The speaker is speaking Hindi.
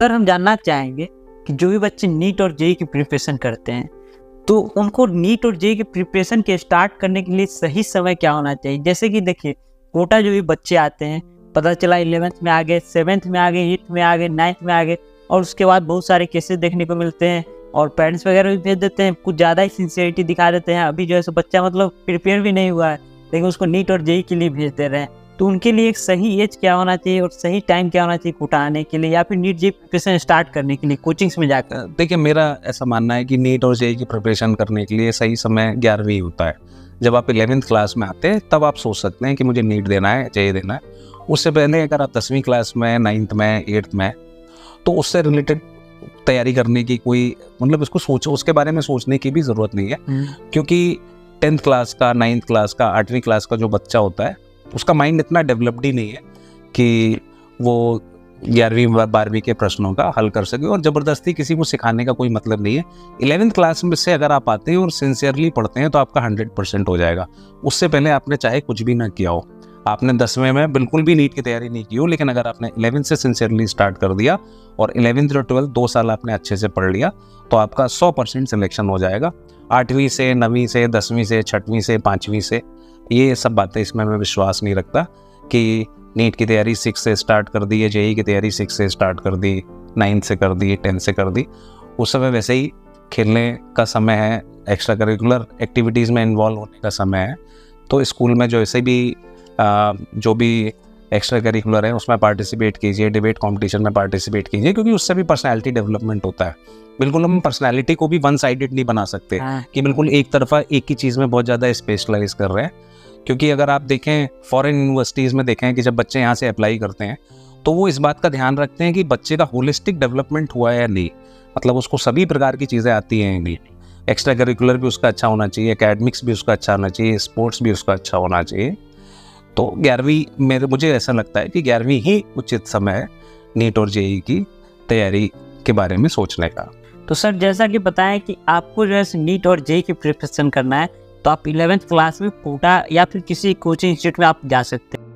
सर हम जानना चाहेंगे कि जो भी बच्चे नीट और जेईई की प्रिपरेशन करते हैं तो उनको नीट और जेईई की प्रिपरेशन के स्टार्ट करने के लिए सही समय क्या होना चाहिए। जैसे कि देखिए कोटा जो भी बच्चे आते हैं, पता चला 11th में आ गए, 7th में आ गए, 8th में आ गए, 9th में आ गए, और उसके बाद बहुत सारे केसेस देखने को मिलते हैं और पेरेंट्स वगैरह भी भेज देते हैं, कुछ ज़्यादा ही सिंसियरिटी दिखा देते हैं। अभी जो है सो बच्चा मतलब प्रिपेयर भी नहीं हुआ है लेकिन उसको नीट और जेईई के लिए भेज दे रहे हैं। तो उनके लिए एक सही एज क्या होना चाहिए और सही टाइम क्या होना चाहिए कोटा आने के लिए या फिर नीट जेईई प्रिपरेशन स्टार्ट करने के लिए कोचिंग्स में जाकर। देखिए मेरा ऐसा मानना है कि नीट और जेईई की प्रिपरेशन करने के लिए सही समय 11वीं होता है। जब आप 11th क्लास में आते हैं तब आप सोच सकते हैं कि मुझे नीट देना है, जेईई देना है। उससे पहले अगर आप 10वीं क्लास में, 9th में, 8th में, तो उससे रिलेटेड तैयारी करने की कोई मतलब उसके बारे में सोचने की भी ज़रूरत नहीं है, क्योंकि 10th क्लास का, 9th क्लास का, 8वीं क्लास का जो बच्चा होता है उसका माइंड इतना डेवलप्ड ही नहीं है कि वो 11वीं 12वीं के प्रश्नों का हल कर सके, और ज़बरदस्ती किसी को सिखाने का कोई मतलब नहीं है। 11th क्लास में से अगर आप आते हैं और सिंसियरली पढ़ते हैं तो आपका 100% हो जाएगा। उससे पहले आपने चाहे कुछ भी ना किया हो, आपने 10वें में बिल्कुल भी नीट की तैयारी नहीं की हो, लेकिन अगर आपने 11th से सिंसियरली स्टार्ट कर दिया और 11th और 12th 2 साल आपने अच्छे से पढ़ लिया तो आपका 100% सिलेक्शन हो जाएगा। 8वीं से, 9वीं से, 10वीं से, 6वीं से, 5वीं से, ये सब बातें इसमें मैं विश्वास नहीं रखता कि नीट की तैयारी 6 से स्टार्ट कर दी है, जेईई की तैयारी 6 से स्टार्ट कर दी, 9th से कर दी, 10th से कर दी। उस समय वैसे ही खेलने का समय है, एक्स्ट्रा करिकुलर एक्टिविटीज़ में इन्वॉल्व होने का समय है। तो स्कूल में जो ऐसे भी जो भी एक्स्ट्रा करिकुलर है उसमें पार्टिसिपेट कीजिए, डिबेट कॉम्पिटिशन में पार्टिसिपेट कीजिए, क्योंकि उससे भी पर्सनैलिटी डेवलपमेंट होता है। बिल्कुल हम पर्सनैलिटी को भी वन साइडेड नहीं बना सकते कि बिल्कुल एक तरफा एक ही चीज़ में बहुत ज़्यादा स्पेशलाइज कर रहे हैं। क्योंकि अगर आप देखें फॉरेन यूनिवर्सिटीज़ में देखें कि जब बच्चे यहाँ से अप्लाई करते हैं तो वो इस बात का ध्यान रखते हैं कि बच्चे का होलिस्टिक डेवलपमेंट हुआ है या नहीं, मतलब उसको सभी प्रकार की चीज़ें आती हैं या नहीं। एक्स्ट्रा करिकुलर भी उसका अच्छा होना चाहिए, एकेडमिक्स भी उसका अच्छा होना चाहिए, स्पोर्ट्स भी उसका अच्छा होना चाहिए। तो 11वीं मुझे ऐसा लगता है कि 11वीं ही उचित समय है नीट और जेईई की तैयारी के बारे में सोचने का। तो सर जैसा कि बताया कि आपको जो है नीट और जेईई की प्रिपरेशन करना है तो आप 11th क्लास में कोटा या फिर किसी कोचिंग इंस्टीट्यूट में आप जा सकते हैं।